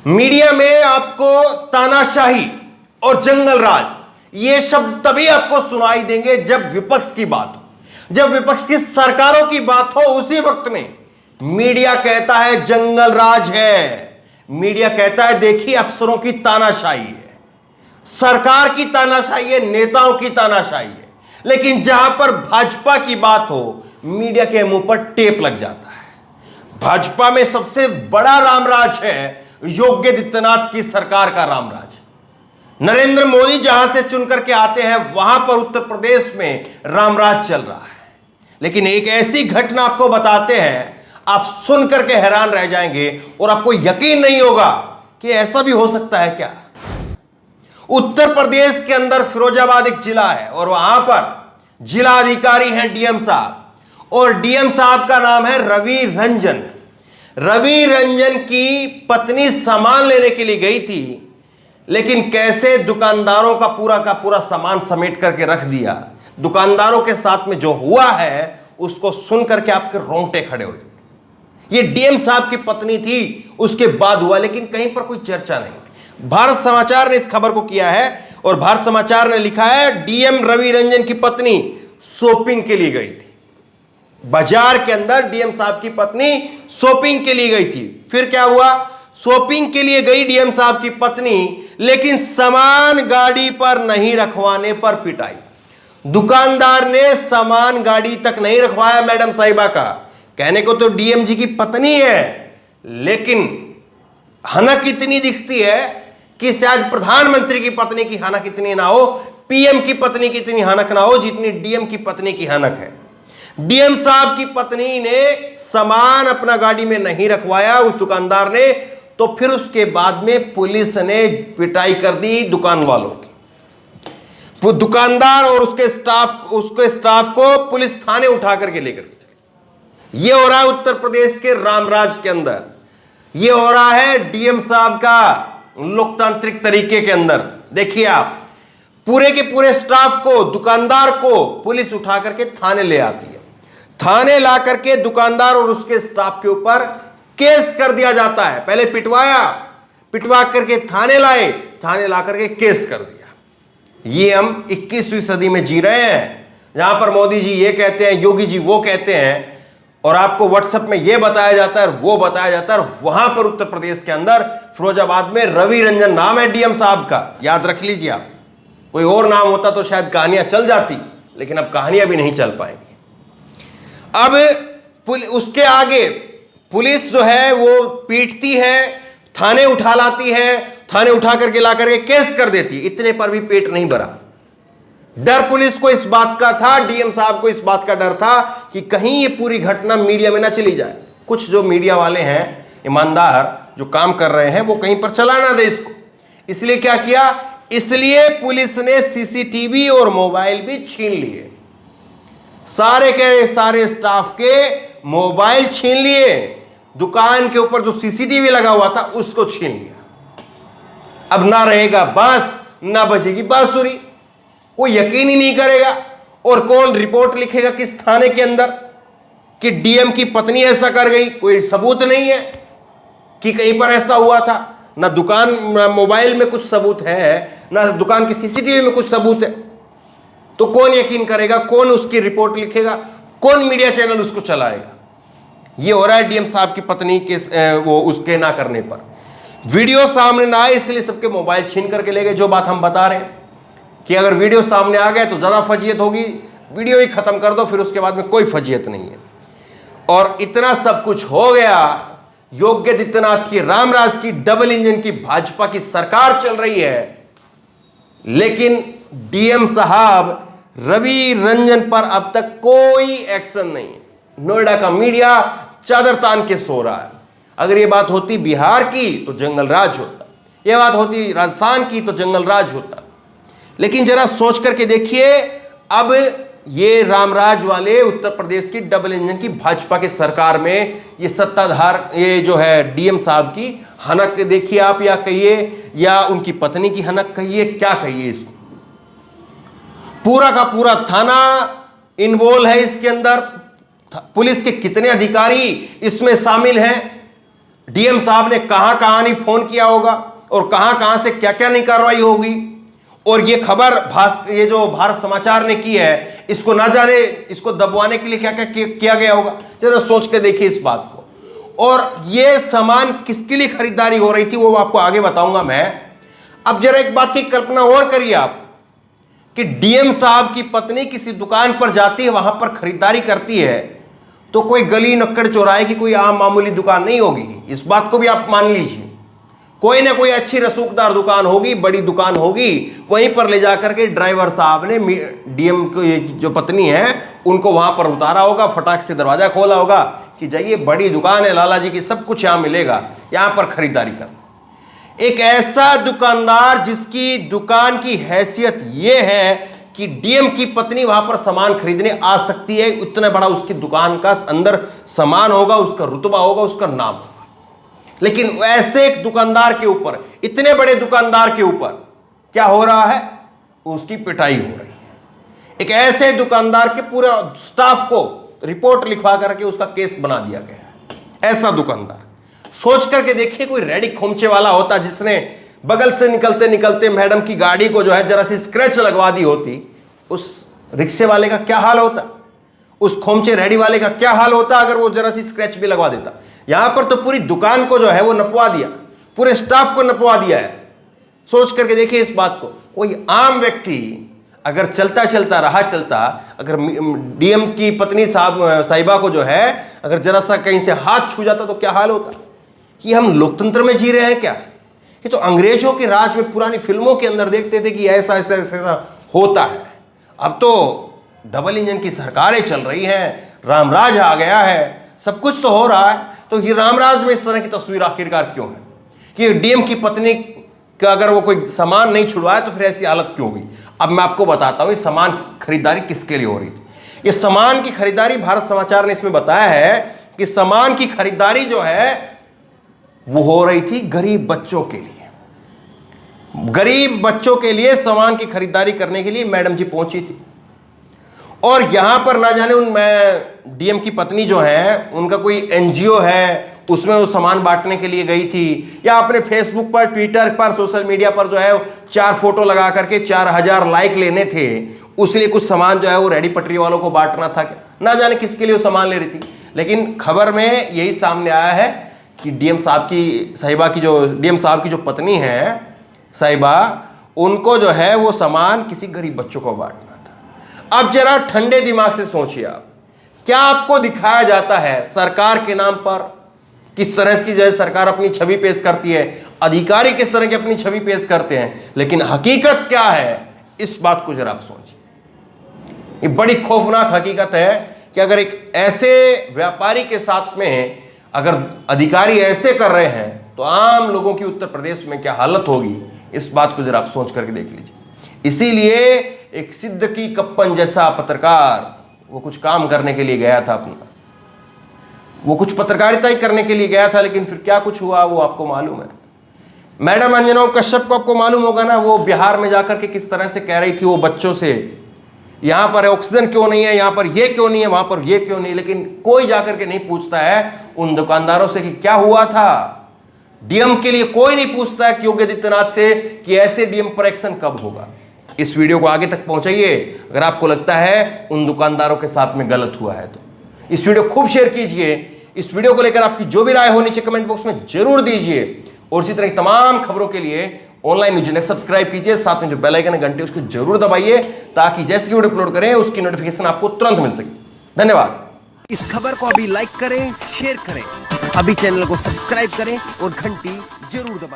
Media में आपको तानाशाही और जंगल राज ये शब्द तभी आपको सुनाई देंगे जब विपक्ष की बात हो, जब विपक्ष की सरकारों की बात हो। उसी वक्त में मीडिया कहता है जंगल राज है, मीडिया कहता है देखिए अफसरों की तानाशाही है, सरकार की तानाशाही है, नेताओं की तानाशाही है। लेकिन जहां पर भाजपा की बात हो मीडिया के मुंह पर टेप लग जाता है। भाजपा में सबसे बड़ा रामराज है योगी आदित्यनाथ की सरकार का रामराज। नरेंद्र मोदी जहां से चुन करके आते हैं वहां पर उत्तर प्रदेश में रामराज चल रहा है। लेकिन एक ऐसी घटना आपको बताते हैं, आप सुन करके हैरान रह जाएंगे और आपको यकीन नहीं होगा कि ऐसा भी हो सकता है क्या। उत्तर प्रदेश के अंदर फिरोजाबाद एक जिला है और वहां पर जिला अधिकारी हैं डीएम साहब, और डीएम साहब का नाम है रवि रंजन। रवि रंजन की पत्नी सामान लेने के लिए गई थी, लेकिन कैसे दुकानदारों का पूरा सामान समेट करके रख दिया। दुकानदारों के साथ में जो हुआ है उसको सुन करके आपके रोंगटे खड़े हो जाए। ये डीएम साहब की पत्नी थी, उसके बाद हुआ, लेकिन कहीं पर कोई चर्चा नहीं। भारत समाचार ने इस खबर को किया है और भारत समाचार ने लिखा है डीएम रवि रंजन की पत्नी शॉपिंग के लिए गई थी। बाजार के अंदर डीएम साहब की पत्नी शॉपिंग के लिए गई थी। फिर क्या हुआ, शॉपिंग के लिए गई डीएम साहब की पत्नी, लेकिन सामान गाड़ी पर नहीं रखवाने पर पिटाई। दुकानदार ने सामान गाड़ी तक नहीं रखवाया मैडम साहिबा का। कहने को तो डीएम जी की पत्नी है, लेकिन हनक इतनी दिखती है कि शायद प्रधानमंत्री की पत्नी की हनक इतनी ना हो, पीएम की पत्नी की इतनी हनक ना हो जितनी डीएम की पत्नी की हनक है। डीएम साहब की पत्नी ने सामान अपना गाड़ी में नहीं रखवाया उस दुकानदार ने, तो फिर उसके बाद में पुलिस ने पिटाई कर दी दुकान वालों की। वो दुकानदार और उसके स्टाफ को पुलिस थाने उठा करके लेकर के चले। ये हो रहा है उत्तर प्रदेश के रामराज के अंदर, ये हो रहा है डीएम साहब का लोकतांत्रिक तरीके के अंदर। देखिए आप, पूरे के पूरे स्टाफ को, दुकानदार को पुलिस उठा करके थाने ले आती है। थाने ला करके दुकानदार और उसके स्टाफ के ऊपर केस कर दिया जाता है। पहले पिटवा करके थाने लाए, थाने ला करके केस कर दिया। ये हम 21वीं सदी में जी रहे हैं, जहां पर मोदी जी ये कहते हैं, योगी जी वो कहते हैं, और आपको व्हाट्सएप में ये बताया जाता है, वो बताया जाता है। वहां पर उत्तर प्रदेश के अंदर फिरोजाबाद में रवि रंजन नाम है डीएम साहब का, याद रख लीजिए आप। कोई और नाम होता तो शायद कहानियां चल जाती, लेकिन अब कहानियां भी नहीं चल पाएंगी। अब उसके आगे पुलिस जो है वो पीटती है, थाने उठा लाती है, थाने उठा करके ला करके केस कर देती है। इतने पर भी पेट नहीं भरा। डर पुलिस को इस बात का था, डीएम साहब को इस बात का डर था कि कहीं ये पूरी घटना मीडिया में ना चली जाए। कुछ जो मीडिया वाले हैं, ईमानदार जो काम कर रहे हैं, वो कहीं पर चला ना दे इसको। इसलिए क्या किया, इसलिए पुलिस ने सीसीटीवी और मोबाइल भी छीन लिए। सारे के सारे स्टाफ के मोबाइल छीन लिए, दुकान के ऊपर जो सीसीटीवी लगा हुआ था उसको छीन लिया। अब ना रहेगा बांस, ना बजेगी बांसुरी। कोई यकीन ही नहीं करेगा। और कौन रिपोर्ट लिखेगा किस थाने के अंदर कि डीएम की पत्नी ऐसा कर गई? कोई सबूत नहीं है कि कहीं पर ऐसा हुआ था। ना दुकान मोबाइल में कुछ सबूत है, ना दुकान की सीसीटीवी में कुछ सबूत है। तो कौन यकीन करेगा? कौन उसकी रिपोर्ट लिखेगा? कौन मीडिया चैनल उसको चलाएगा? ये हो रहा है डीएम साहब की पत्नी के वो उसके ना करने पर। वीडियो सामने ना आए इसलिए सबके मोबाइल छीन करके ले गए। जो बात हम बता रहे हैं कि अगर वीडियो सामने आ गए तो ज्यादा फजीयत होगी, वीडियो ही खत्म कर दो, फिर उसके बाद में कोई फजीयत नहीं है। और इतना सब कुछ हो गया, योगी आदित्यनाथ की रामराज की डबल इंजन की भाजपा की सरकार चल रही है, लेकिन डीएम साहब रवि रंजन पर अब तक कोई एक्शन नहीं है। नोएडा का मीडिया चादर तान के सो रहा है। अगर ये बात होती बिहार की तो जंगल राज होता, ये बात होती राजस्थान की तो जंगल राज होता। लेकिन जरा सोच करके देखिए, अब ये रामराज वाले उत्तर प्रदेश की डबल इंजन की भाजपा के सरकार में ये सत्ताधार, ये जो है डीएम साहब की हनक देखिए आप, या कहिए या उनकी पत्नी की हनक कहिए, क्या कहिए इसको। पूरा का पूरा थाना इन्वॉल्व है इसके अंदर। पुलिस के कितने अधिकारी इसमें शामिल हैं, डीएम साहब ने कहां कहां नहीं फोन किया होगा और कहां कहां से क्या क्या नहीं कार्रवाई होगी। और ये खबर ये जो भारत समाचार ने की है, इसको ना जाने इसको दबवाने के लिए क्या क्या किया गया होगा। जरा सोच के देखिए इस बात को। और ये सामान किसके लिए खरीदारी हो रही थी वो आपको आगे बताऊंगा मैं। अब जरा एक बात की कल्पना और करिए आप कि डीएम साहब की पत्नी किसी दुकान पर जाती है, वहां पर खरीदारी करती है, तो कोई गली नक्कड़ चौराहे की कोई आम मामूली दुकान नहीं होगी। इस बात को भी आप मान लीजिए, कोई ना कोई अच्छी रसूखदार दुकान होगी, बड़ी दुकान होगी। वहीं पर ले जाकर के ड्राइवर साहब ने डीएम की जो पत्नी है उनको वहां पर उतारा होगा, फटाक से दरवाजा खोला होगा कि जाइए बड़ी दुकान है लाला जी की, सब कुछ यहां मिलेगा, यहां पर खरीदारी कर। एक ऐसा दुकानदार जिसकी दुकान की हैसियत यह है कि डीएम की पत्नी वहां पर सामान खरीदने आ सकती है, इतना बड़ा उसकी दुकान का अंदर सामान होगा, उसका रुतबा होगा, उसका नाम होगा। लेकिन ऐसे एक दुकानदार के ऊपर, इतने बड़े दुकानदार के ऊपर क्या हो रहा है, उसकी पिटाई हो रही है। एक ऐसे दुकानदार के पूरे स्टाफ को रिपोर्ट लिखवा करके उसका केस बना दिया गया। ऐसा दुकानदार, सोच करके देखिए, कोई रेडी खोमचे वाला होता जिसने बगल से निकलते निकलते मैडम की गाड़ी को जो है जरा सी स्क्रैच लगवा दी होती, उस रिक्शे वाले का क्या हाल होता, उस खोमचे रेडी वाले का क्या हाल होता अगर वो जरा सी स्क्रैच भी लगवा देता। यहां पर तो पूरी दुकान को जो है वो नपवा दिया, पूरे स्टाफ को नपवा दिया है। सोच करके देखिए इस बात को। कोई आम व्यक्ति अगर चलता चलता राह चलता, अगर डीएम की पत्नी साहिबा को जो है अगर जरा सा कहीं से हाथ छू जाता तो क्या हाल होता। कि हम लोकतंत्र में जी रहे हैं क्या? ये तो अंग्रेजों के राज में पुरानी फिल्मों के अंदर देखते थे कि ऐसा ऐसा ऐसा होता है। अब तो डबल इंजन की सरकारें चल रही हैं, रामराज आ गया है, सब कुछ तो हो रहा है। तो ये रामराज में इस तरह की तस्वीर आखिरकार क्यों है कि डीएम की पत्नी का अगर वो कोई सामान नहीं छुड़वाए तो फिर ऐसी हालत क्यों हुई? अब मैं आपको बताता हूं ये सामान खरीदारी किसके लिए हो रही थी। ये सामान की खरीदारी, भारत समाचार ने इसमें बताया है कि सामान की खरीदारी जो है वो हो रही थी गरीब बच्चों के लिए। गरीब बच्चों के लिए सामान की खरीदारी करने के लिए मैडम जी पहुंची थी। और यहां पर ना जाने उन डीएम की पत्नी जो है उनका कोई एनजीओ है, उसमें वो सामान बांटने के लिए गई थी, या अपने फेसबुक पर, ट्विटर पर, सोशल मीडिया पर जो है 4 फोटो लगा करके 4000 लाइक लेने थे, उसलिए कुछ सामान जो है वो रेडी पटरी वालों को बांटना था क्या, ना जाने किसके लिए वो सामान ले रही थी। लेकिन खबर में यही सामने आया है कि डीएम साहब की जो पत्नी है साहिबा, उनको जो है वो सामान किसी गरीब बच्चों को बांटना था। अब जरा ठंडे दिमाग से सोचिए आप, क्या आपको दिखाया जाता है सरकार के नाम पर? किस तरह की जो सरकार अपनी छवि पेश करती है, अधिकारी किस तरह की अपनी छवि पेश करते हैं, लेकिन हकीकत क्या है इस बात को जरा आप सोचिए। ये बड़ी खौफनाक हकीकत है कि अगर एक ऐसे व्यापारी के साथ में अगर अधिकारी ऐसे कर रहे हैं तो आम लोगों की उत्तर प्रदेश में क्या हालत होगी, इस बात को जरा आप सोच करके देख लीजिए। इसीलिए एक सिद्दीकी कप्पन जैसा पत्रकार वो कुछ काम करने के लिए गया था, अपना वो कुछ पत्रकारिता ही करने के लिए गया था, लेकिन फिर क्या कुछ हुआ वो आपको मालूम है। मैडम अंजना कश्यप को आपको मालूम होगा ना, वो बिहार में जाकर के किस तरह से कह रही थी वो बच्चों से, यहां पर ऑक्सीजन क्यों नहीं है, यहां पर ये क्यों नहीं है, वहां पर ये क्यों नहीं। लेकिन कोई जाकर के नहीं पूछता है उन दुकानदारों से कि क्या हुआ था। डीएम के लिए कोई नहीं पूछता है योगी आदित्यनाथ से कि ऐसे डीएम पर एक्शन कब होगा। इस वीडियो को आगे तक पहुंचाइए अगर आपको लगता है उन दुकानदारों के साथ में गलत हुआ है तो। इस वीडियो खूब शेयर कीजिए। इस वीडियो को लेकर आपकी जो भी राय हो नीचे कमेंट बॉक्स में जरूर दीजिए। और इसी तरह की तमाम खबरों के लिए ऑनलाइन न्यूज नेक्स्ट सब्सक्राइब कीजिए, साथ में जो बेल आइकन है घंटे उसको जरूर दबाइए ताकि जैसे वीडियो अपलोड करें उसकी नोटिफिकेशन आपको तुरंत मिल सके। धन्यवाद। इस खबर को अभी लाइक करें, शेयर करें, अभी चैनल को सब्सक्राइब करें और घंटी जरूर दबाएं।